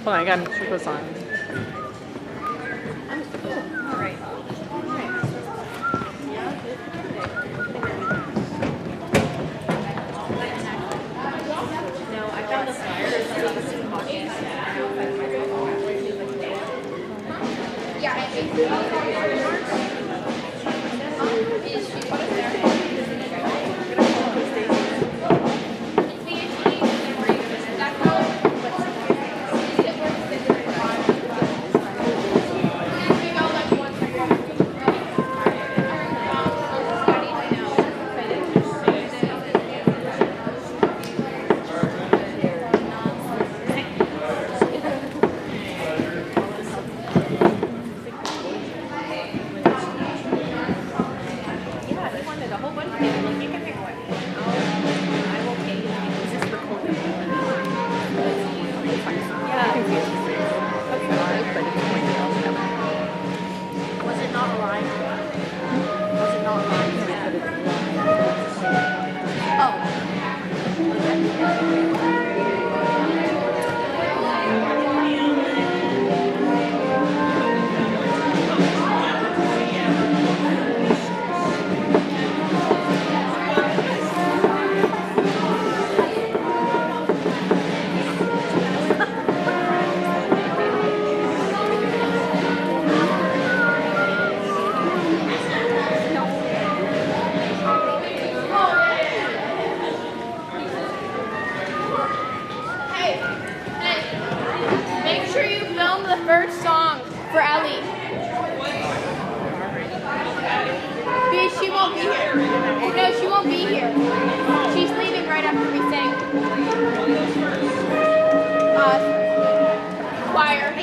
Hold on, I gotta turn this on. Make sure you film the first song for Ellie. Because she won't be here. No, she won't be here. She's leaving right after we sing. Choir.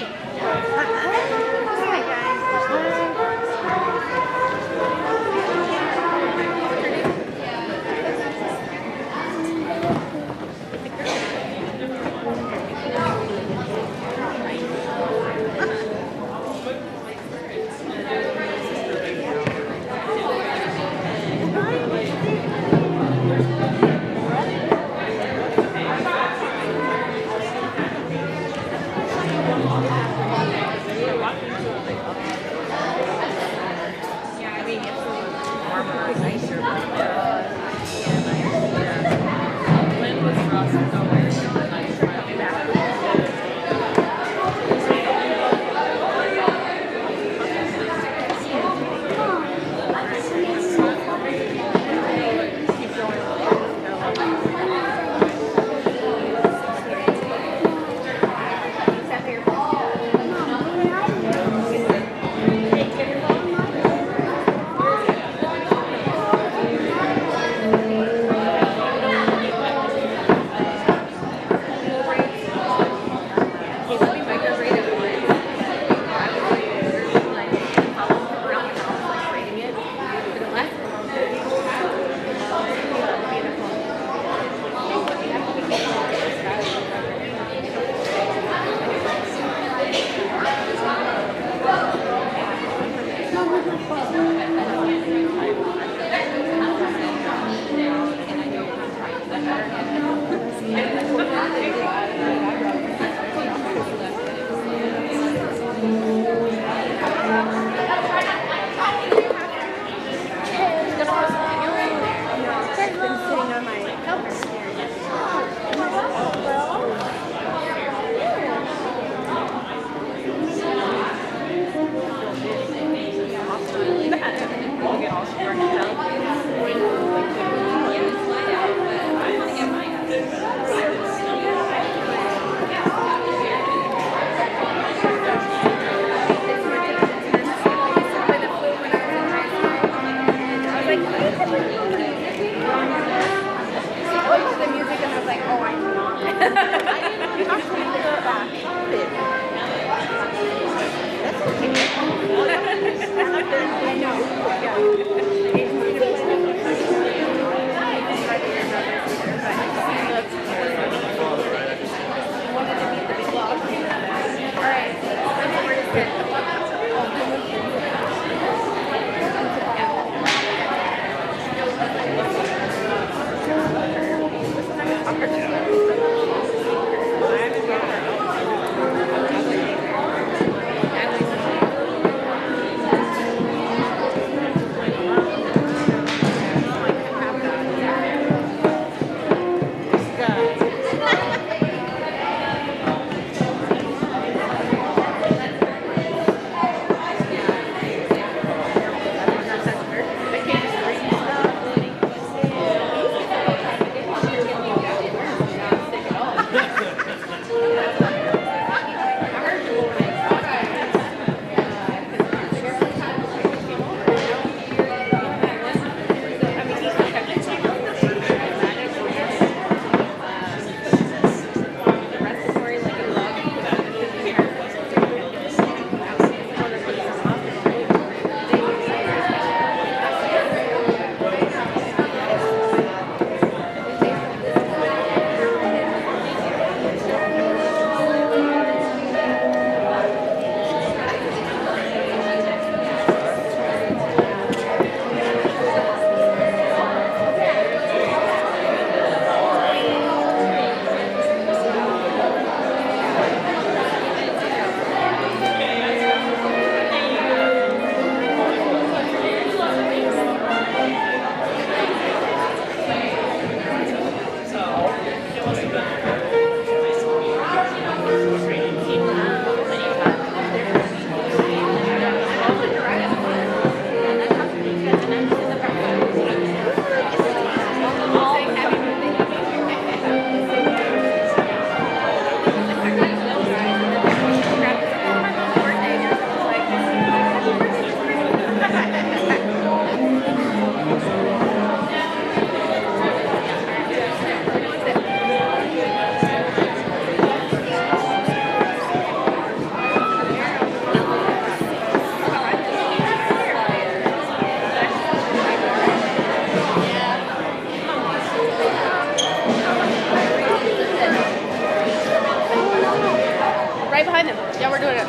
behind them. Yeah, we're doing it.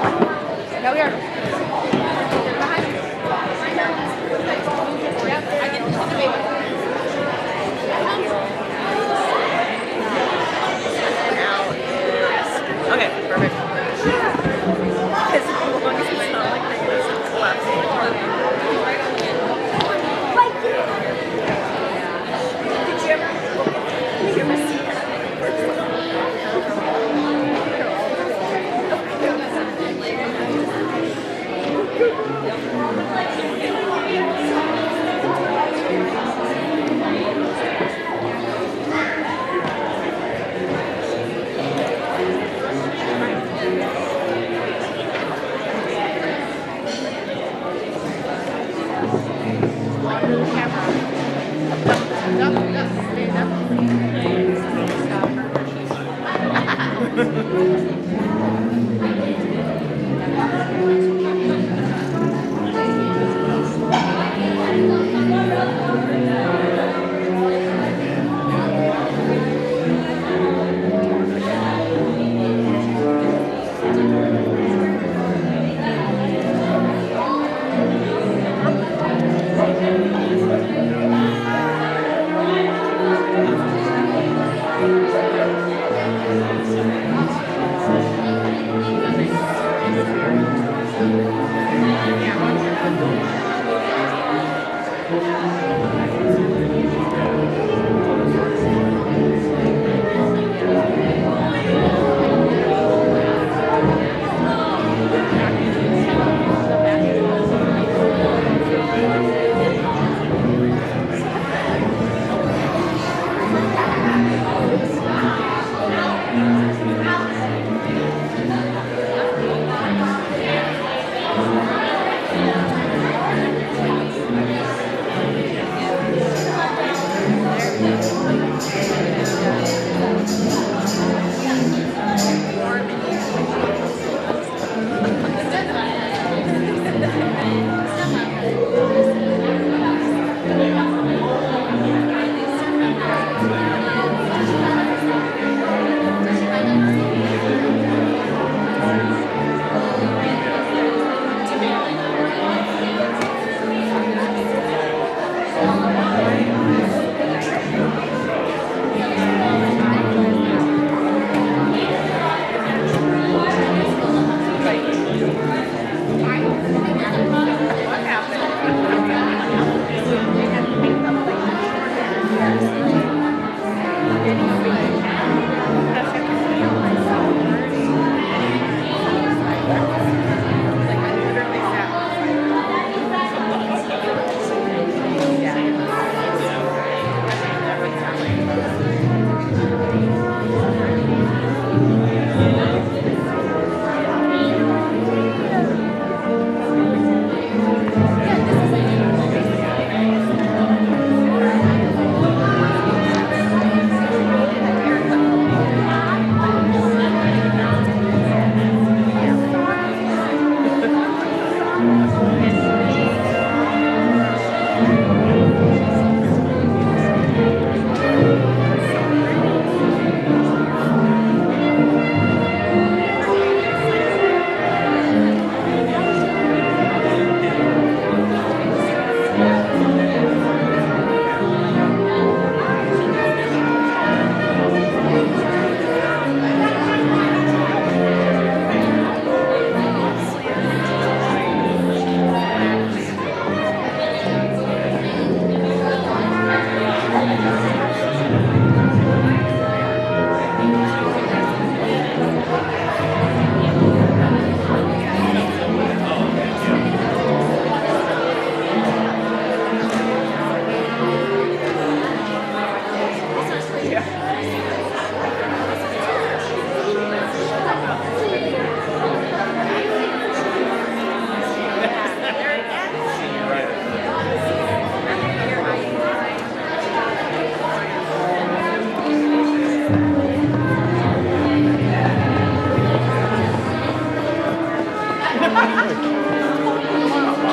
Yeah, we are. Behind. Yep, I get the baby. Okay, perfect. As long as it's not like they're gonna collapse. Did you ever see her?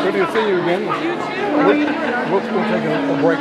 Good to see you again. You too. We'll take a break.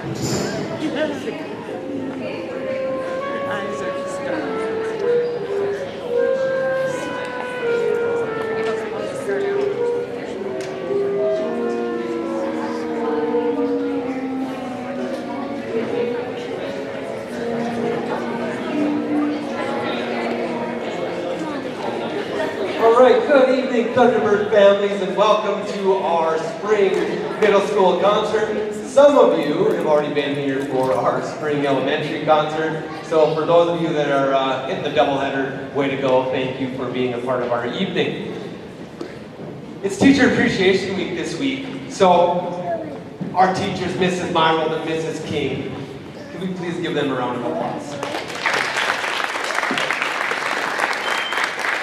Eyes are just starting. All right, good evening, Thunderbird families, and welcome to our spring middle school concert. Some of you have already been here for our spring elementary concert, so for those of you that are hitting the doubleheader, way to go, thank you for being a part of our evening. It's Teacher Appreciation Week this week, so our teachers, Mrs. Myrold and Mrs. King, can we please give them a round of applause?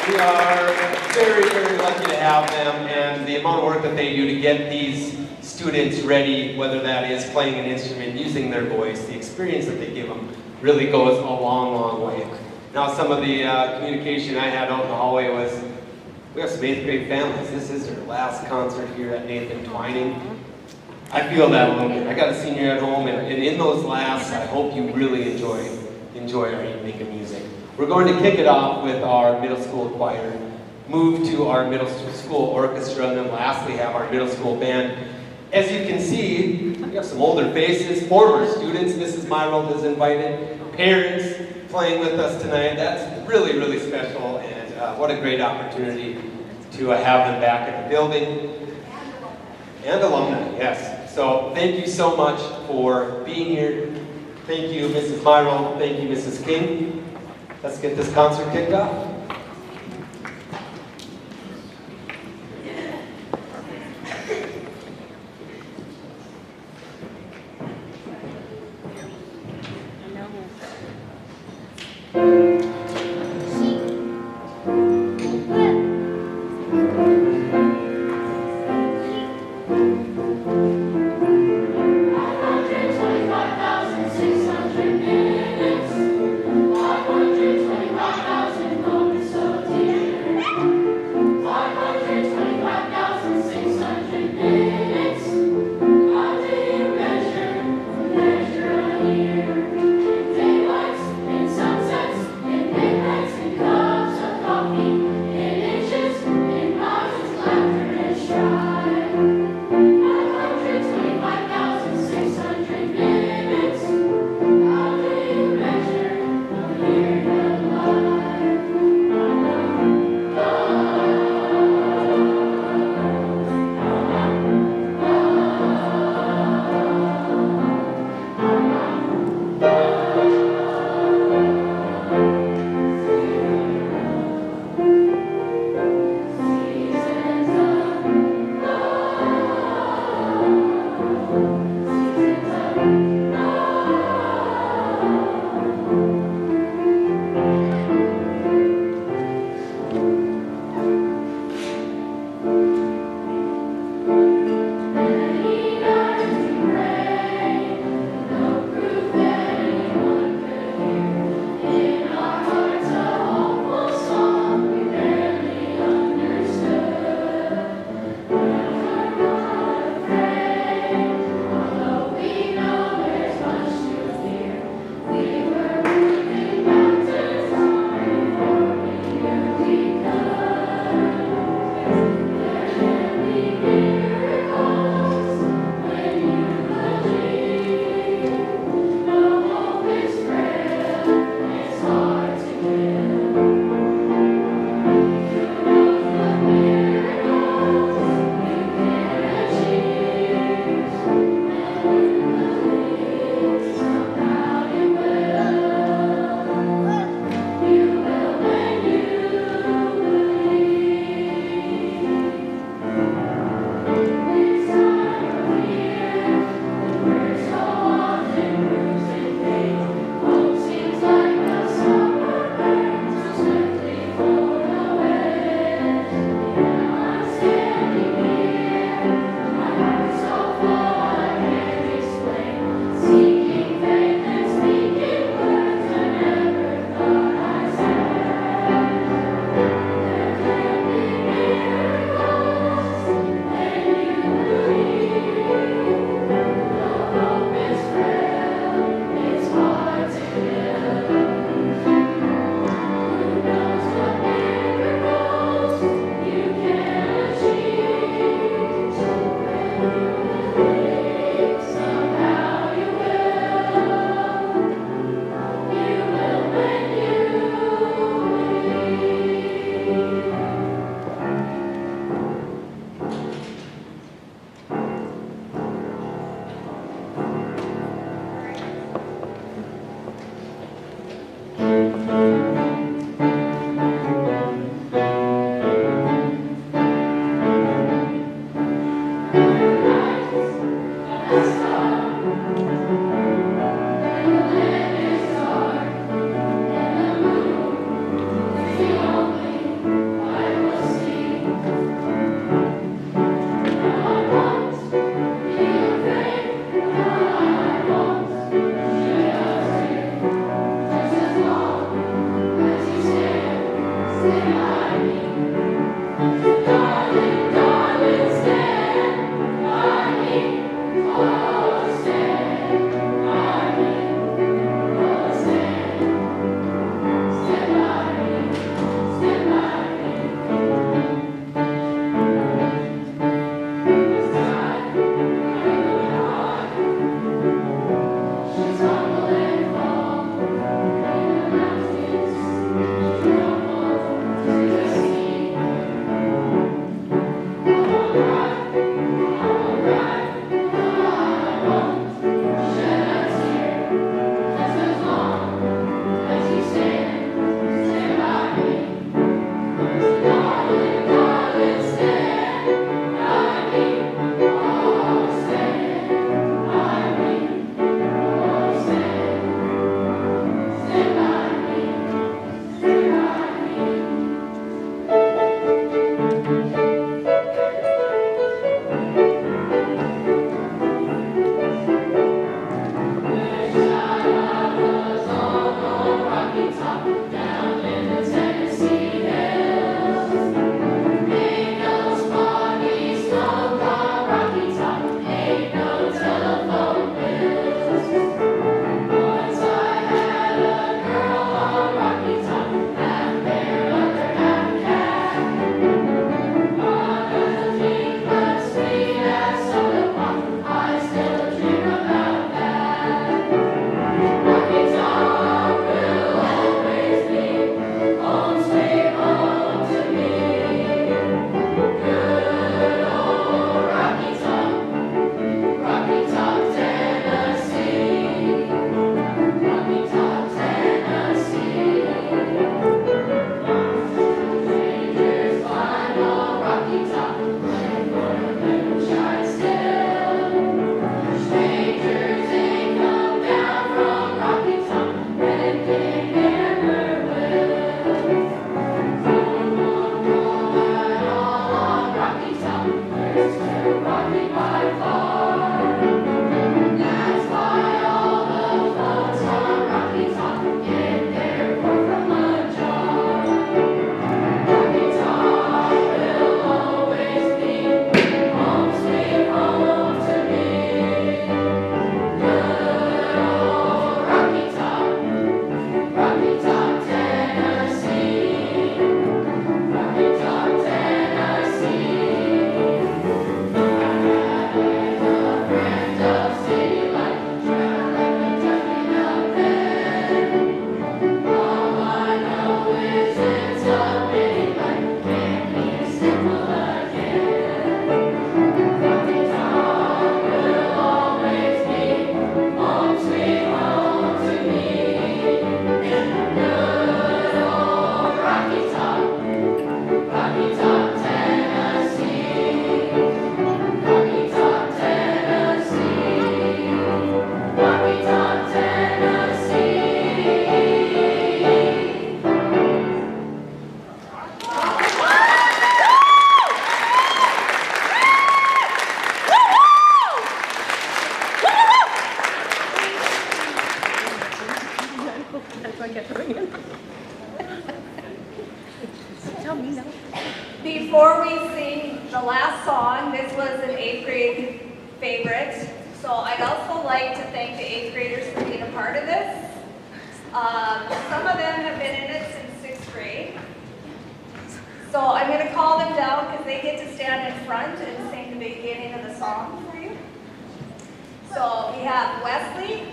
We are very, very lucky to have them, and the amount of work that they do to get these students ready, whether that is playing an instrument, using their voice, the experience that they give them really goes a long, long way. Now, some of the communication I had out in the hallway was, we have some 8th grade families. This is their last concert here at Nathan Twining. I feel that a little bit. I got a senior at home, and in those lasts, I hope you really enjoy our evening of music. We're going to kick it off with our middle school choir, move to our middle school orchestra, and then lastly have our middle school band. As you can see, we have some older faces, former students. Mrs. Myrold has invited parents playing with us tonight. That's really, really special, and what a great opportunity to have them back at the building. And alumni, yes. So thank you so much for being here. Thank you, Mrs. Myrold. Thank you, Mrs. King. Let's get this concert kicked off. Minutes, 525,000 get to ring it. Tell me no. Before we sing the last song, this was an 8th grade favorite. So I'd also like to thank the 8th graders for being a part of this. Some of them have been in it since 6th grade. So I'm going to call them down because they get to stand in front and sing the beginning of the song for you. So we have Wesley,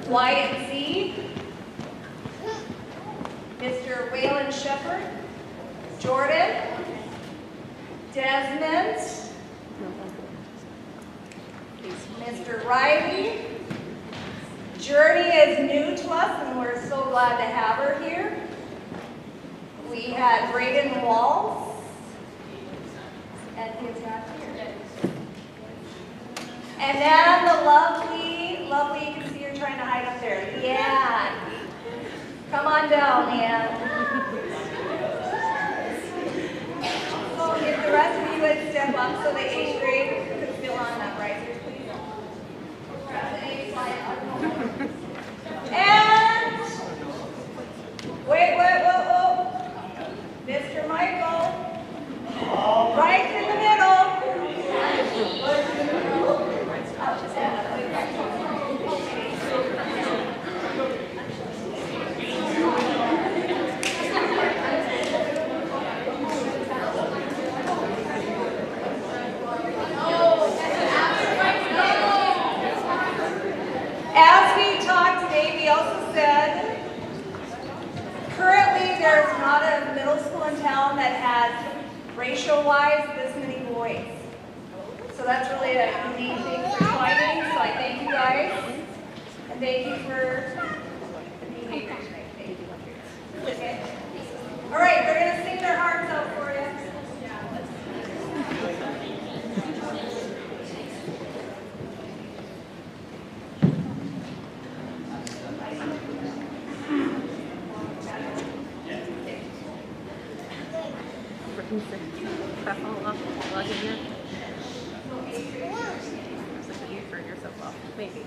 Wyatt Z, Mr. Waylon Shepherd, Jordan, Desmond, Mr. Riley. Journey is new to us and we're so glad to have her here. We had Braden Walls, and he's not here. And then the lovely, you can see her trying to hide up there, Leanne. Come on down, Leanne. So if the rest of you would step up so the 8th grade could fill on that risers, please. And wait. Mr. Michael, right in the middle. As we talked today, we also said, currently there's not a middle school in town that has, ratio-wise, this many boys. So that's really a unique thing for Twining, so I thank you guys. And thank you for being here tonight. Thank you. Okay. All right, they're going to sing their hearts out for you. That all up, plug in here. So you burn yourself off, maybe.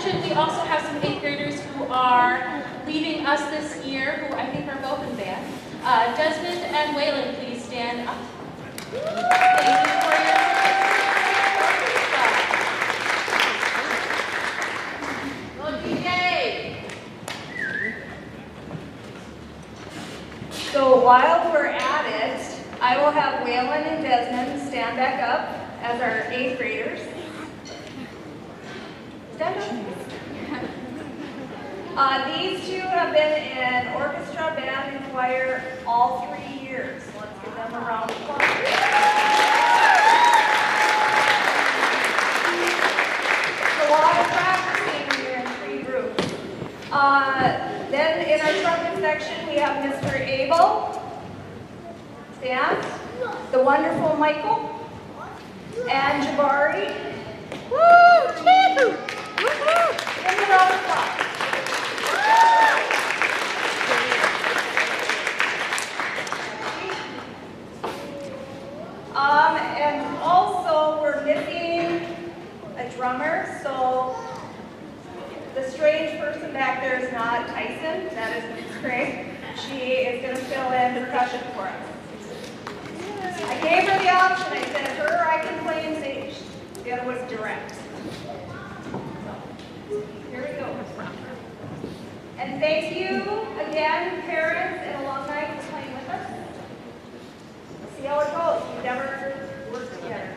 mentioned, we also have some 8th graders who are leaving us this year, who I think are both in band. Desmond and Waylon, please stand up. Thank you for your So while we're at it, I will have Waylon and Desmond stand back up as our 8th graders. Stand up. These two have been in orchestra, band, and choir all 3 years. Let's give them a round of applause. A lot of practicing here in 3 groups. Then in our trumpet section, we have Mr. Abel, stand, the wonderful Michael, and Jabari. Woo! Give them a round of applause. And also we're missing a drummer, so the strange person back there is not Tyson, that is Miss Craig. She is going to fill in percussion for us. I gave her the option, I said, her I can play in stage. The other was direct. Here we go. And thank you again, parents and alumni, for playing with us. We'll see how it goes. We've never worked together.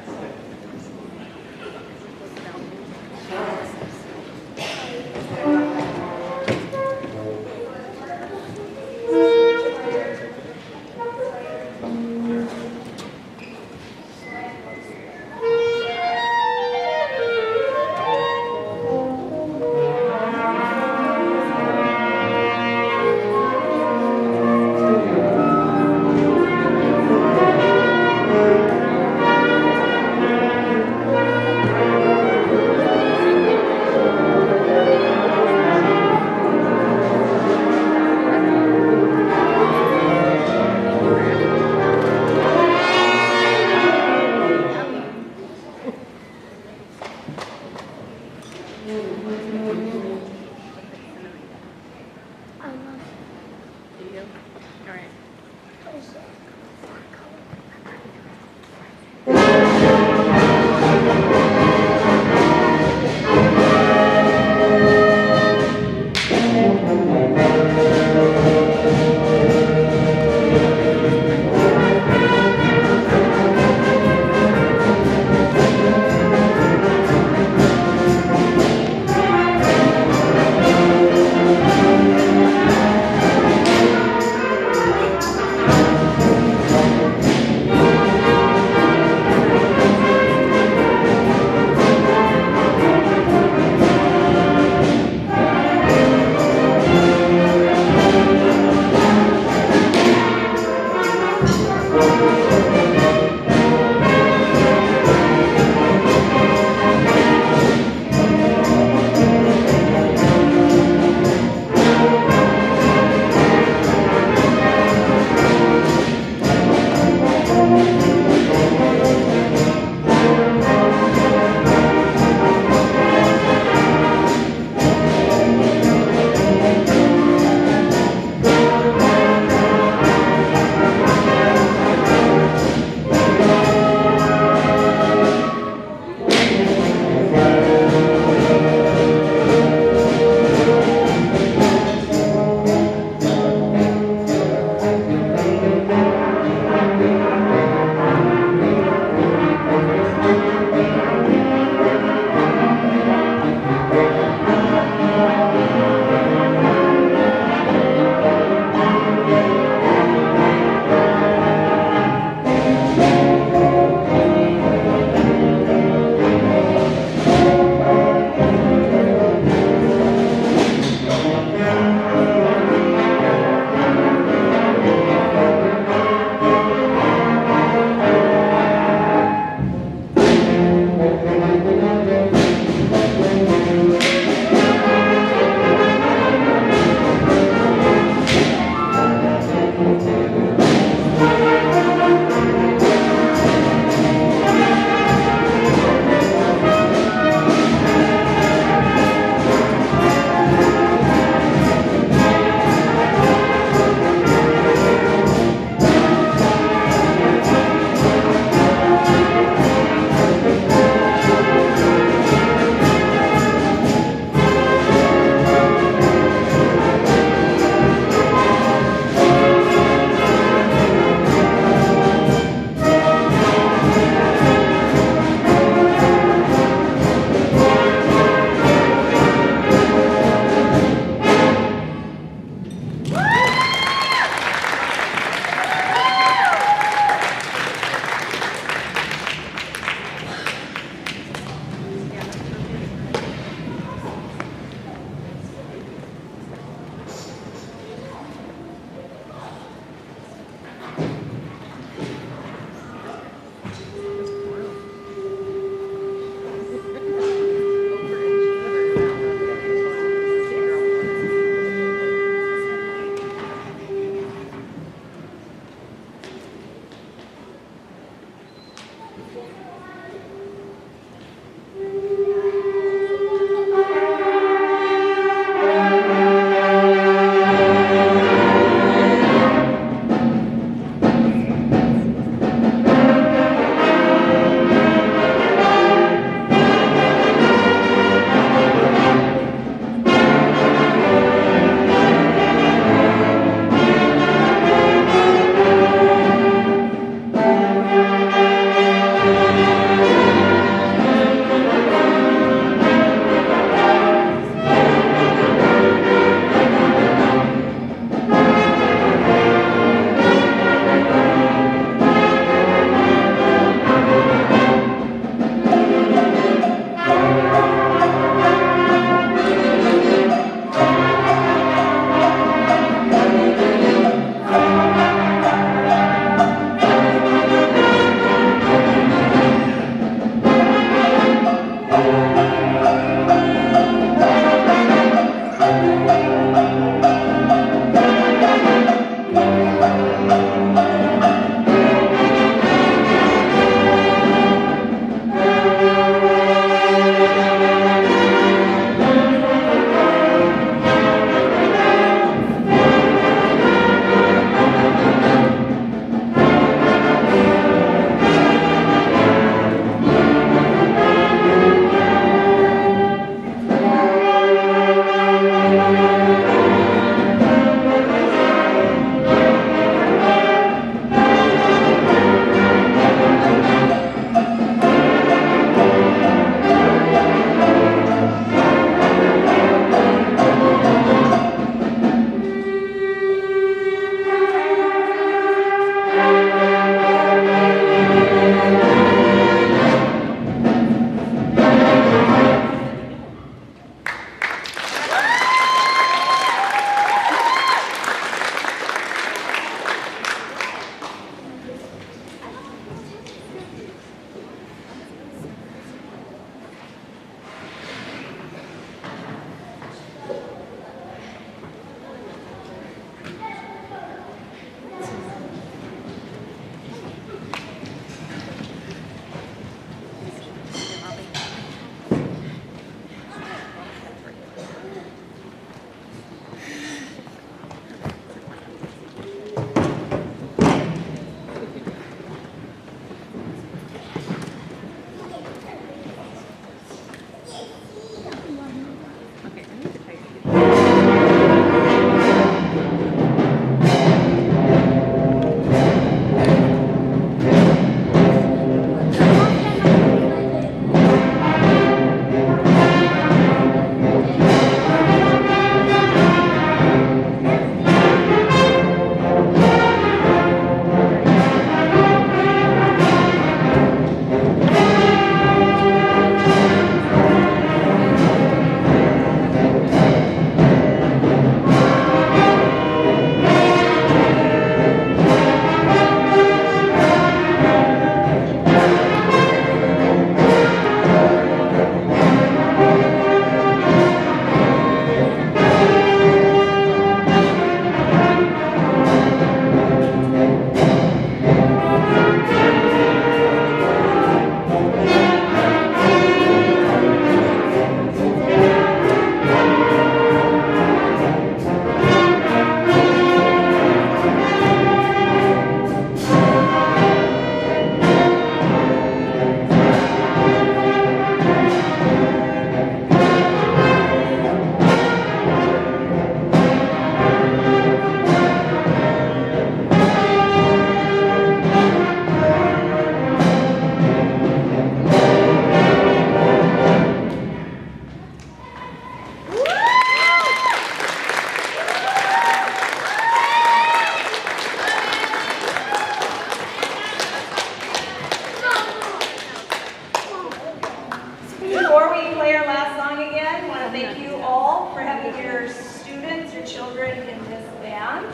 talented children in this band.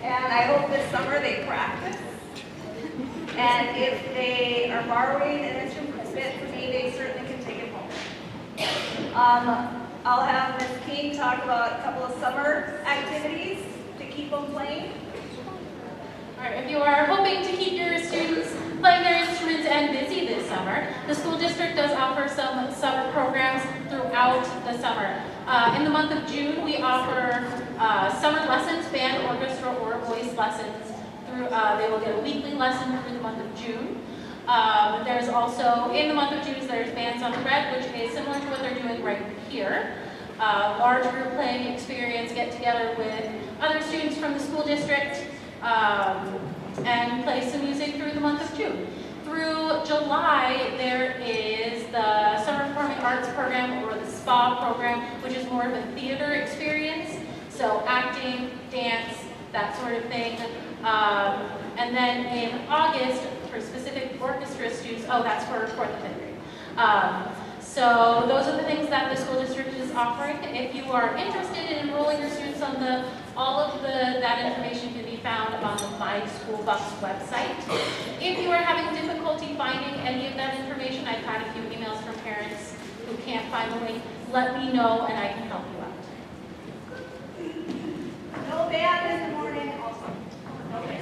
And I hope this summer they practice. And if they are borrowing an instrument from me, they certainly can take it home. I'll have Ms. King talk about a couple of summer activities to keep them playing. All right, if you are hoping to keep your students playing their instruments and busy this summer, the school district does offer some summer programs throughout the summer. In the month of June, we offer summer lessons, band, orchestra, or voice lessons. They will get a weekly lesson through the month of June. There's also, in the month of June, there's Bands on the Red, which is similar to what they're doing right here. Large group playing experience, get together with other students from the school district, and play some music through the month of June. Through July, there is the Summer Performing Arts Program, or the SPA program, which is more of a theater experience. So acting, dance, that sort of thing. And then in August, for specific orchestra students, oh, that's for 4th and 5th grade. So those are the things that the school district is offering. If you are interested in enrolling your students on all of that information can be found on the My School Bus website. If you are having difficulty finding any of that information, I've had a few emails from parents who can't find the link. Let me know and I can help you out. No band in the morning also. Okay.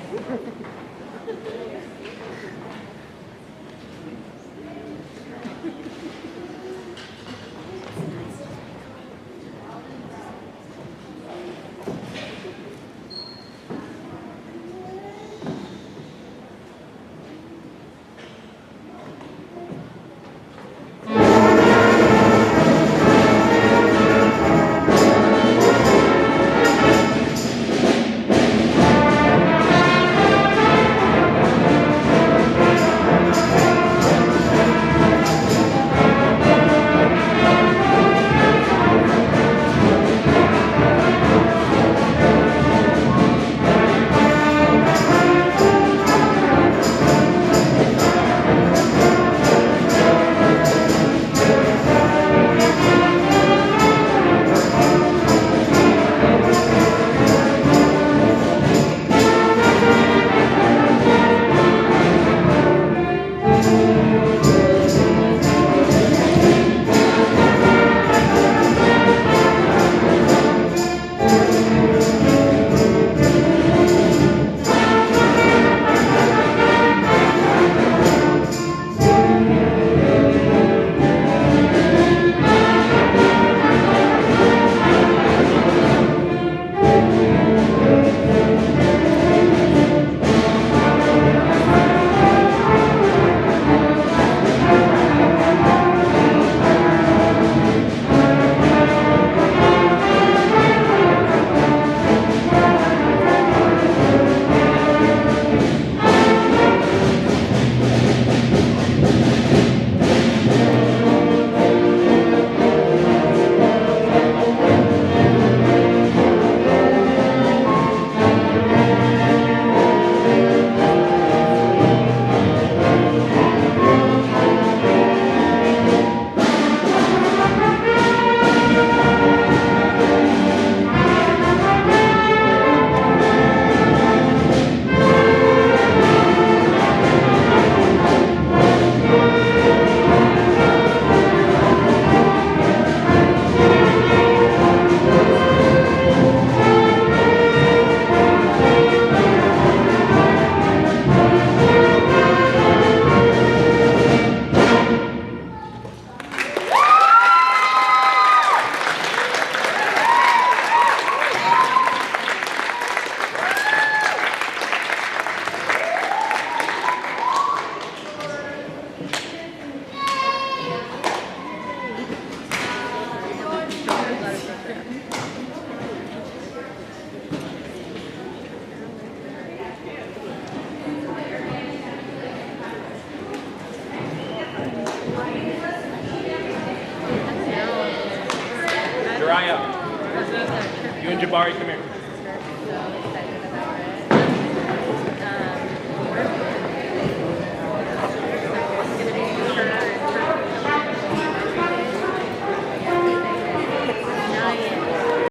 Dry up. You and Jabari, come here.